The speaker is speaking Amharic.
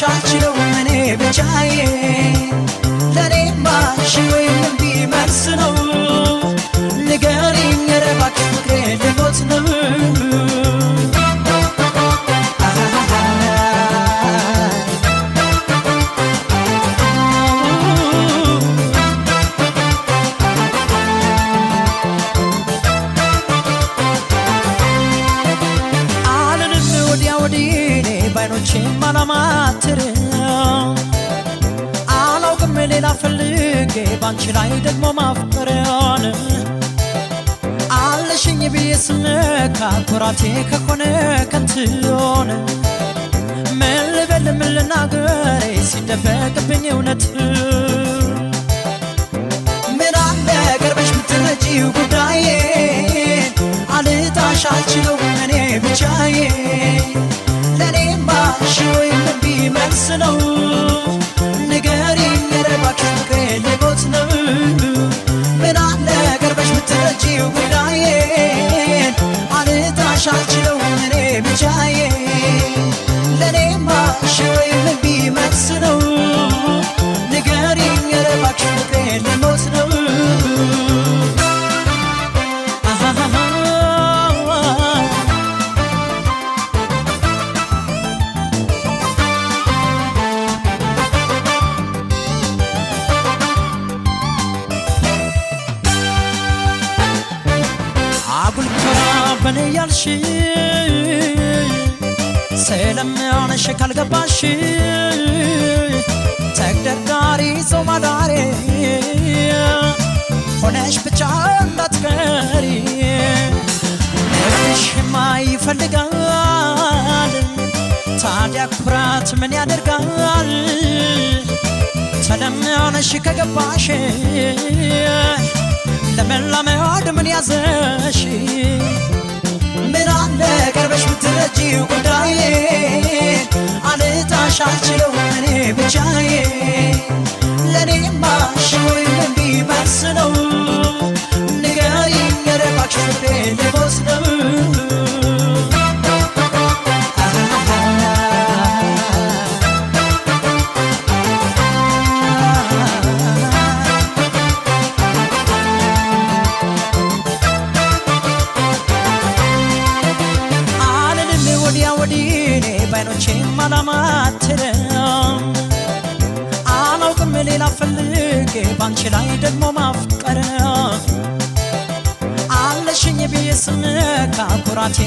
ልጣሻችለው እኔ ብቻዬ ለኔማ ሽወይም ቢመልስ ነው ንገሪኝ ኧረ እባክሽ ፍቅሬ ልሞት ነው አላውቅም ሌላ ፈልጌ ባንቺ ላይ ደግሞ ማፍቀሪያን አለሽኝ ብዬ ስነካ ኩራቴ ከሆነ ከንቱን ምን ልበል ምን ልናገር ሲደበቅብኝ እውነት ምን አለ ቀርበሽ ብትረጂው ጉዳዬን አልጣሽ አልችለውም እኔ ብቻዬ ለኔማ ሽወይም ቢመልስ ነው ንገሪኝ ኧረ እባክሽ ፍቅሬ ልሞት ነው ምን አለ ቀርበሽ ብትረጂው ጉዳዬን አልጣሽ አልችለውም እኔ ብቻዬ ለኔማ ሽወይም ቢመልስ ነው ንገሪኝ ኧረ እባክሽ ፍቅሬ ልሞት ነው በኔ ያልሽ ስለምሆንሽ ካልገባሽ ተግደርዳሪ ሰው ማዳሬ ሆነሽ ብቻ እንዳትቀሪ ልብሽማ ይፈልጋል ታዲያ ኩራት ምን ያደርጋል ስለምሆንሽ ከገባሽ ለመላመድ ምን ያዘሽ ምን አለ ቀርበሽ ብትረጂው ጉዳዬን አልጣሽ አልችለውም እኔ ብቻዬ ለኔማ ሽወይም ቢመልስ ነው ንገሪኝ ኧረ እባክሽ ፍቅሬ ልሞት ነው አላውቅም ሌላ ፈልጌ ባንቺ ላይ ደግሞ ማፍቀር አለሽኝ ብዬ ስነካ ኩራቴ